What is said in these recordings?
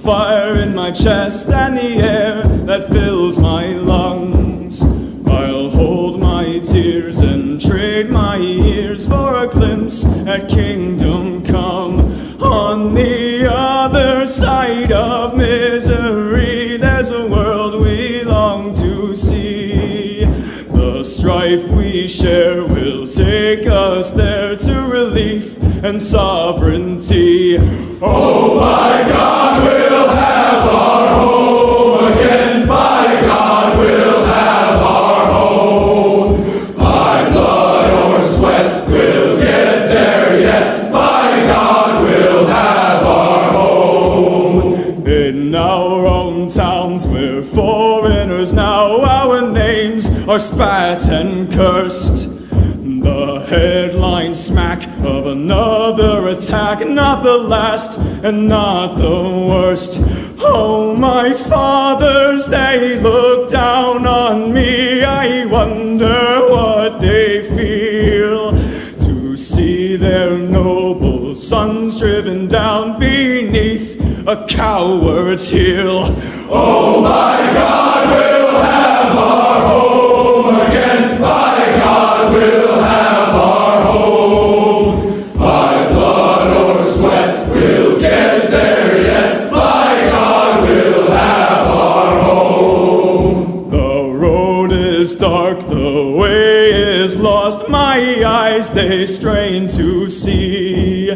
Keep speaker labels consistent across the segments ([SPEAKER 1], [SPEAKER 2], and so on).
[SPEAKER 1] fire in my chest and the air that fills my lungs. I'll hold my tears and trade my ears for a glimpse at kingdom come. On the other side of misery, there's a world we long to see. The strife we share will take us there to relief and sovereignty. Oh my God, we'll have our home again. By God, we'll have our home. By blood or sweat, we'll get there yet. By God, we'll have our home. In our own towns, we're foreigners now. Our names are spat and cursed. The headlines smack of another attack, not the last and not the worst. Oh, my fathers, they look down on me. I wonder what they feel to see their noble sons driven down beneath a coward's heel. Oh, my God, we'll have our home again. By God, we'll have our home. By blood or sweat, we'll get there yet. By God, we'll have our home. The road is dark, the way is lost. My eyes, they strain to see.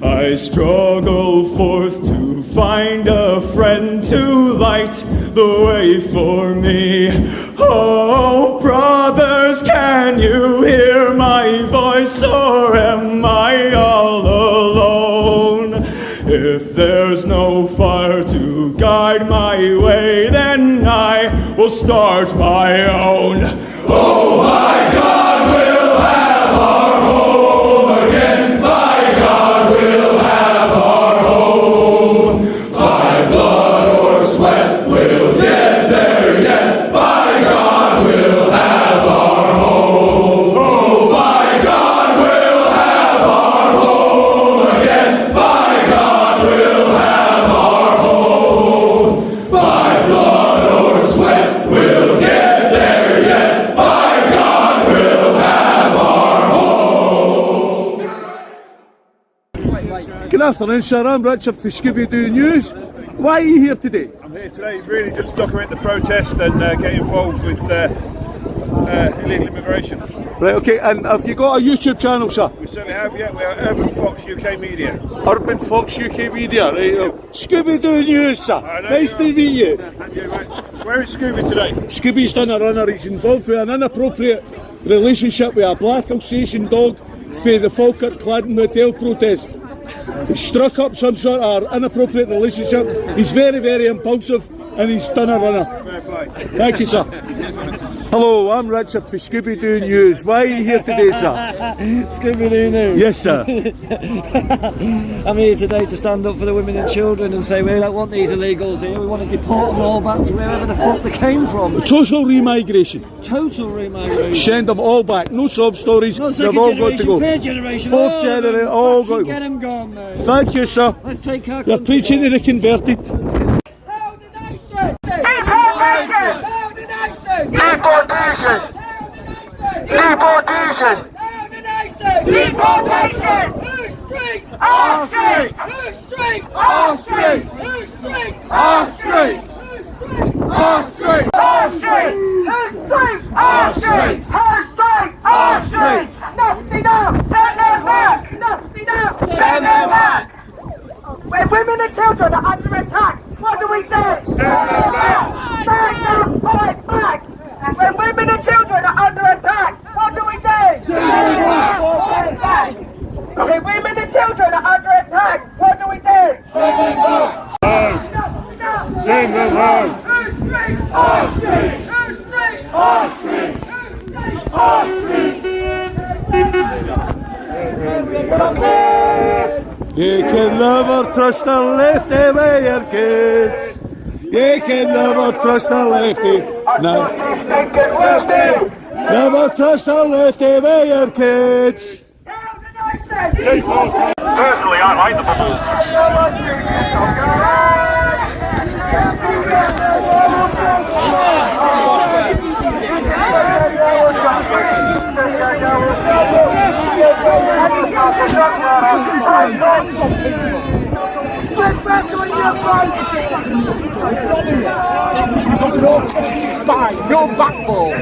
[SPEAKER 1] I struggle forth to find a friend to light the way for me. Oh, brothers, can you hear my voice, or am I all alone? If there's no fire to guide my way, then I will start my own. Oh my God, we'll have our home again. By God, we'll have our home. By blood or sweat, we'll get there yet. By God, we'll have our home. Oh, by God, we'll have our home again. By God, we'll have our home. By blood or sweat, we'll get there yet. By God, we'll have our home.
[SPEAKER 2] Good afternoon, sir. I'm Richard for Scooby-Doo News. Why are you here today?
[SPEAKER 3] I'm here today really just to document the protest and get involved with illegal immigration.
[SPEAKER 2] Right, okay, and have you got a YouTube channel, sir?
[SPEAKER 3] We certainly have, yeah. We are Urban Fox UK Media.
[SPEAKER 2] Urban Fox UK Media, right? Scooby-Doo News, sir. Nice to meet you.
[SPEAKER 3] And you, right. Where is Scooby today?
[SPEAKER 2] Scooby's done a runner. He's involved with an inappropriate relationship with a black Alsatian dog for the Falkirk Cladden Hotel protest. He struck up some sort of inappropriate relationship. He's very, very impulsive, and he's done a runner.
[SPEAKER 3] Fair play.
[SPEAKER 2] Thank you, sir. Hello, I'm Richard for Scooby-Doo News. Why are you here today, sir?
[SPEAKER 4] Scooby-Doo News.
[SPEAKER 2] Yes, sir.
[SPEAKER 4] I'm here today to stand up for the women and children and say we don't want these illegals here. We want to deport them all back to wherever the fuck they came from.
[SPEAKER 2] Total remigration.
[SPEAKER 4] Total remigration.
[SPEAKER 2] Send them all back. No sob stories.
[SPEAKER 4] Not
[SPEAKER 2] They've
[SPEAKER 4] second
[SPEAKER 2] all got to go.
[SPEAKER 4] third generation.
[SPEAKER 2] Fourth generation. All got to
[SPEAKER 4] Get
[SPEAKER 2] go.
[SPEAKER 4] them gone, mate.
[SPEAKER 2] Thank you, sir.
[SPEAKER 4] Let's take our
[SPEAKER 2] You're preaching to the converted.
[SPEAKER 5] Deportation! Deportation! Deportation! Whose streets? Our streets! Whose streets? Our streets! Whose streets? Our streets! Our streets! Our streets! Whose streets? Our streets! Her streets! Our streets! Enough enough! Send them back! Enough enough! Send them back! When women and children are under attack, what do we do? Send them back! Stand up, fight back! When women and children are under attack, what do we do? Send them back! Fight back! When women and children are under attack, what do we do? Send them back! No! Send them back! Whose streets? Our streets! Whose streets? Our streets! Whose streets? Our streets!
[SPEAKER 2] You can never trust a lefty with your kids. You can never trust a lefty. No. Never trust a lefty with your kids.
[SPEAKER 5] Personally, I like the bubbles. Get back on your front! You've got no spine, no backbone.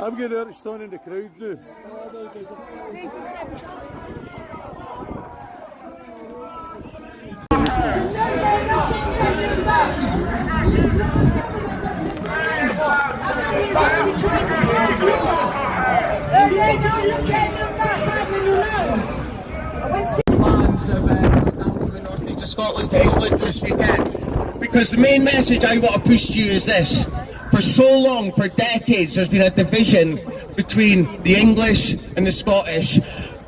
[SPEAKER 2] I'm going out to stand in the crowd now.
[SPEAKER 6] Plans of coming north to Scotland to England this weekend, because the main message I want to push to you is this. For so long, for decades, there's been a division between the English and the Scottish,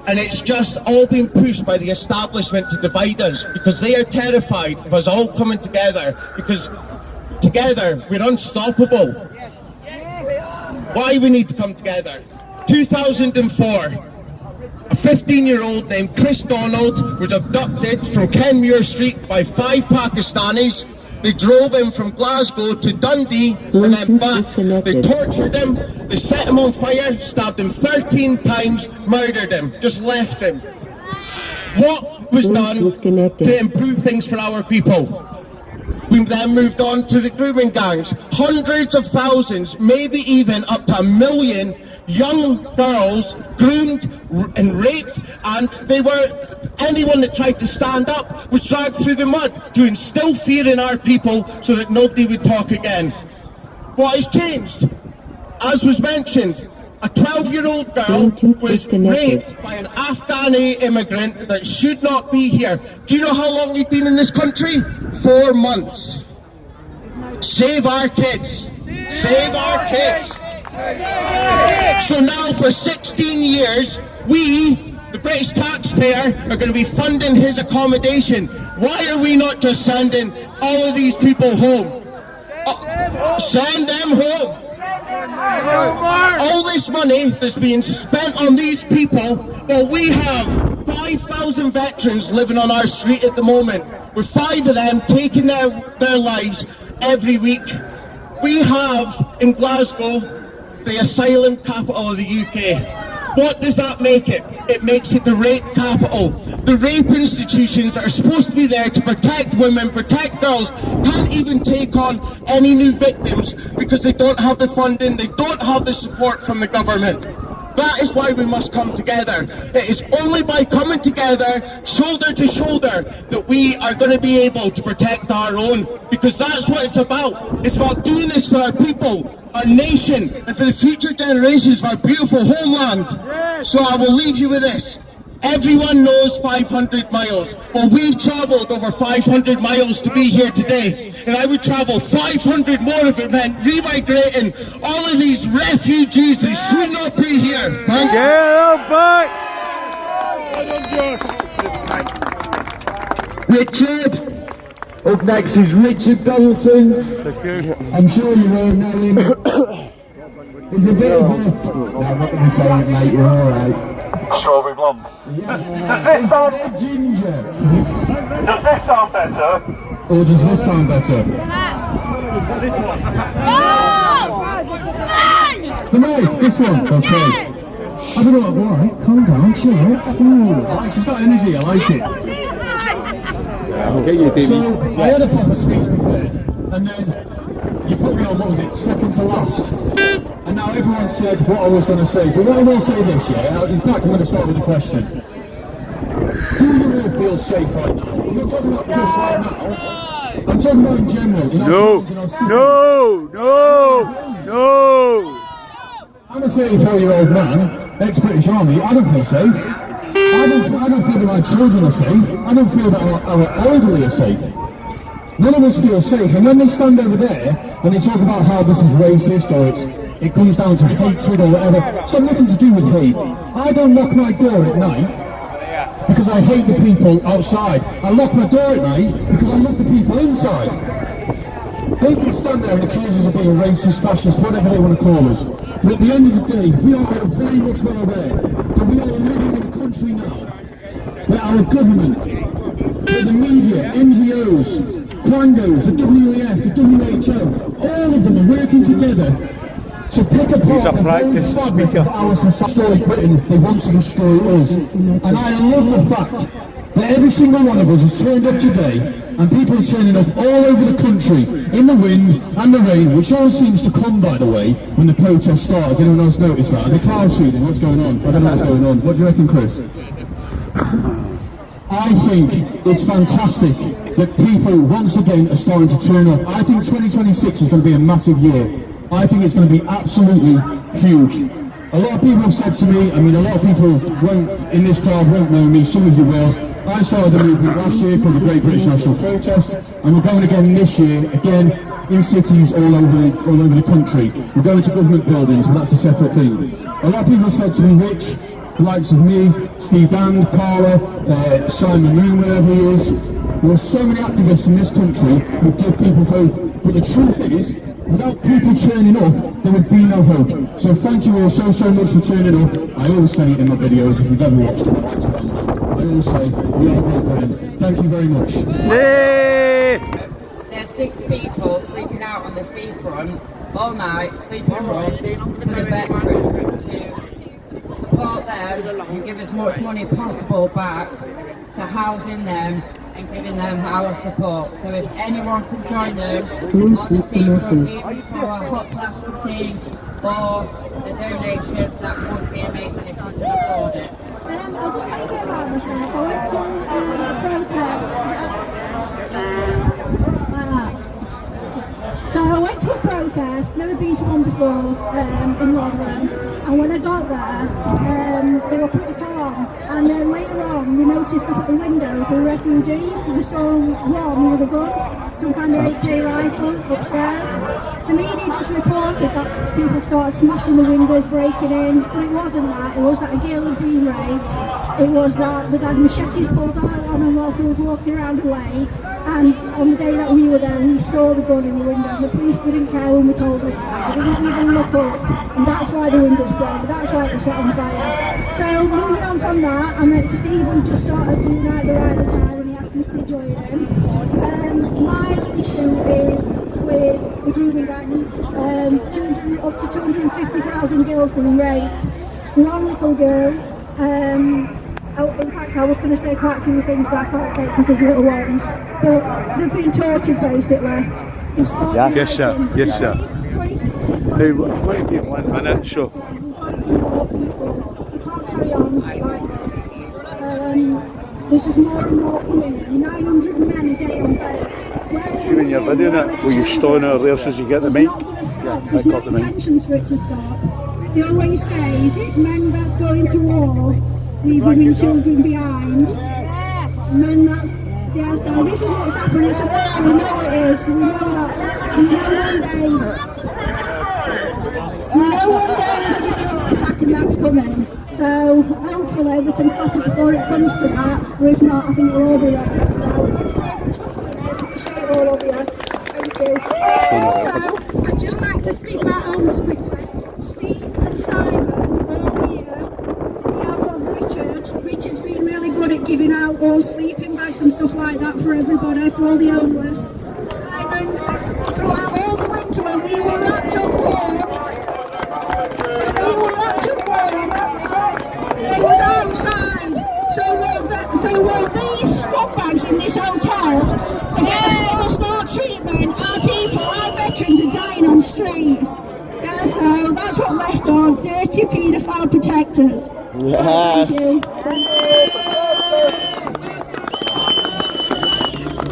[SPEAKER 6] and it's just all been pushed by the establishment to divide us, because they are terrified of us all coming together, because together we're unstoppable. Why we need to come together? 2004, a 15-year-old named Chris Donald was abducted from Kenmure Street by 5 Pakistanis. They drove him from Glasgow to Dundee and then back. They tortured him, they set him on fire, stabbed him 13 times, murdered him, just left him. What was done to improve things for our people? We then moved on to the grooming gangs. Hundreds of thousands, maybe even up to 1 million young girls groomed and raped, and anyone that tried to stand up was dragged through the mud to instill fear in our people so that nobody would talk again. What has changed? As was mentioned, a 12-year-old girl was raped by an Afghani immigrant that should not be here. Do you know how long he'd been in this country? 4 months. Save our kids. Save our kids. So now for 16 years, we, the British taxpayer, are going to be funding his accommodation. Why are we not just sending all of these people home? Send them home. All this money that's being spent on these people, well, we have 5,000 veterans living on our street at the moment, with 5 of them taking their lives every week. We have in Glasgow the asylum capital of the UK. What does that make it? It makes it the rape capital. The rape institutions that are supposed to be there to protect women, protect girls, can't even take on any new victims because they don't have the funding, they don't have the support from the government. That is why we must come together. It is only by coming together, shoulder to shoulder, that we are going to be able to protect our own. Because that's what it's about. It's about doing this for our people, our nation, and for the future generations of our beautiful homeland. So I will leave you with this. Everyone knows 500 miles. Well, we've travelled over 500 miles to be here today. And I would travel 500 more if it meant remigrating all of these refugees that should not be here. Thank you. Richard. Up next is Richard Donaldson. I'm sure you all know him. He's a bit of a... I'm not going to say it, mate, you're alright.
[SPEAKER 3] Strawberry blonde.
[SPEAKER 6] Yeah. Does this sound ginger?
[SPEAKER 3] Does this sound better?
[SPEAKER 6] Or does this sound better?
[SPEAKER 3] This one.
[SPEAKER 6] The mic, this one? Okay. I don't know why. Calm down, chill out. Ooh, she's got energy, I like it. So, I had a proper speech prepared, and then you put me on, what was it, second to last? And now everyone said what I was going to say, but what I will say this, yeah, in fact I'm going to start with a question. Do you all feel safe right now? I'm not talking about just right now, I'm talking about in general.
[SPEAKER 3] No.
[SPEAKER 6] I'm a 34-year-old man, ex-British Army, I don't feel safe. I don't feel that my children are safe. I don't feel that our elderly are safe. None of us feel safe. And when they stand over there and they talk about how this is racist or it comes down to hatred or whatever, it's got nothing to do with hate. I don't lock my door at night because I hate the people outside. I lock my door at night because I love the people inside. They can stand there and accuse us of being racist, fascist, whatever they want to call us. But at the end of the day, we are very much well aware that we are living in a country now where our government, where the media, NGOs, Quangos, the WEF, the WHO, all of them are working together to pick apart the whole fabric of our society. Britain, they want to destroy us. And I love the fact that every single one of us has turned up today, and people are turning up all over the country, in the wind and the rain, which always seems to come, by the way, when the protest starts. Anyone else notice that? Are they cloud seeding? What's going on? I don't know what's going on. What do you reckon, Chris? I think it's fantastic that people, once again, are starting to turn up. I think 2026 is going to be a massive year. I think it's going to be absolutely huge. A lot of people have said to me, a lot of people in this crowd won't know me, some of you will. I started a movement last year called the Great British National Protest, and we're going again this year, again in cities all over the country. We're going to government buildings, but that's a separate thing. A lot of people have said to me, Rich, the likes of me, Steve Band, Carla, Simon Moon, wherever he is, there are so many activists in this country who give people hope, but the truth is, without people turning up, there would be no hope. So thank you all so much for turning up. I always say it in my videos, if you've ever watched them, I always say, we are Great Britain. Thank you very much.
[SPEAKER 7] There's 6 people sleeping out on the seafront all night, sleeping rough for the veterans to support them and give as much money possible back to housing them and giving them our support. So if anyone could join them on the seafront, even for a hot plastic team or the donation, that would be amazing if you can afford it.
[SPEAKER 8] I'll just tell you a bit about myself. I went to a protest. So I went to a protest, never been to one before, in Rotherham, and when I got there, they were pretty calm, and then later on we noticed up at the windows were refugees, and we saw one with a gun, some kind of AK rifle upstairs. The media just reported that people started smashing the windows, breaking in, but it wasn't that. It was that a girl had been raped. It was that they'd had machetes pulled out on them while she was walking around away. And on the day that we were there, we saw the gun in the window, and the police didn't care when we told them about it. They didn't even look up, and that's why the windows broke. That's why it was set on fire. So moving on from that, I met Steve, who just started doing Right the Right at the time, and he asked me to join him. My issue is with the grooming gangs. Up to 250,000 girls being raped. One little girl. In fact, I was going to say quite a few things, but I can't say because there's little ones. But they've been tortured, basically.
[SPEAKER 3] Yes, sir. Yes, sir. Hey, 1 minute, sure.
[SPEAKER 8] We've got to be more people. We can't carry on like this. There's just more and more coming. 900 men a day on boats.
[SPEAKER 3] See when you're videoing it, will you stone out there as you get the mic?
[SPEAKER 8] It's not going to stop. There's no intentions for it to stop. They always say, is it men that's going to war, leave women, children behind? Men that's... Yeah, so this is what's happening. It's a war. We know it is. We know that. We know one day we're going to be under attack and that's coming. So hopefully we can stop it before it comes to that. Or if not, I think we'll all be ready. So thank you very much for coming in. I appreciate all of you. Thank you. Also, I'd just like to speak about homeless quickly. Steve and Simon all here. We have got Richard. Richard's been really good at giving out all sleeping bags and stuff like that for everybody, for all the homeless. And then throughout all the winter when we were wrapped up warm, outside. So will these scumbags in this hotel are getting forced more treatment? Our people, our veterans are dying on street. Yeah, so that's what left on dirty paedophile protectors.
[SPEAKER 9] Yes.
[SPEAKER 8] Thank you.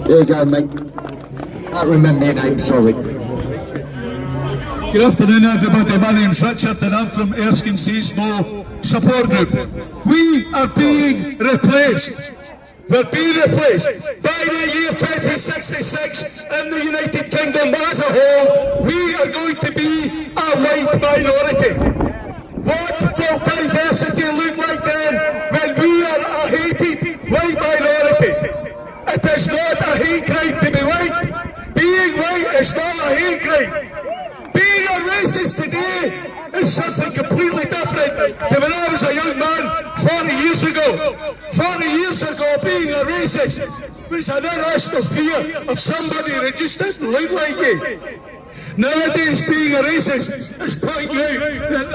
[SPEAKER 6] There you go, mate. Can't remember your name, sorry.
[SPEAKER 2] Good afternoon, everybody. My name's Richard and I'm from Erskine Seasmore Support Group. We are being replaced. We're being replaced by the year 2066 in the United Kingdom as a whole. We are going to be a white minority. What will diversity look like then when we are a hated white minority? It is not a hate crime to be white. Being white is not a hate crime. Being a racist today is something completely different to when I was a young man 40 years ago. 40 years ago, being a racist was an irrational fear of somebody that just didn't look like you. Nowadays, being a racist is pointing out that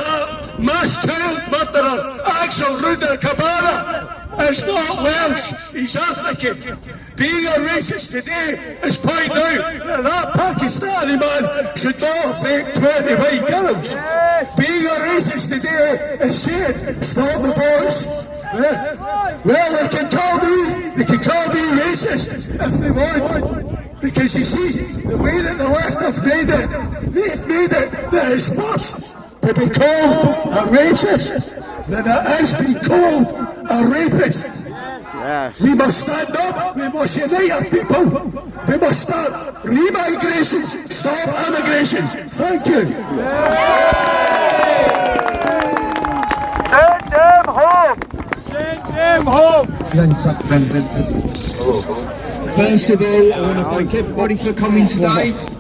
[SPEAKER 2] mass child murderer, Axel Ruda Kabara, is not Welsh, he's African. Being a racist today is pointing out that Pakistani man should not have raped 20 white girls. Being a racist today is saying, stop the boys. Well, they can call me racist if they want. Because you see, the way that the left have made it, they've made it that it's worse to be called a racist than it is to be called a rapist.
[SPEAKER 9] Yes.
[SPEAKER 2] We must stand up, we must unite our people, we must start remigration, stop immigration. Thank you.
[SPEAKER 3] Send them home! Send them home!
[SPEAKER 6] First of all, I want to thank everybody for coming tonight.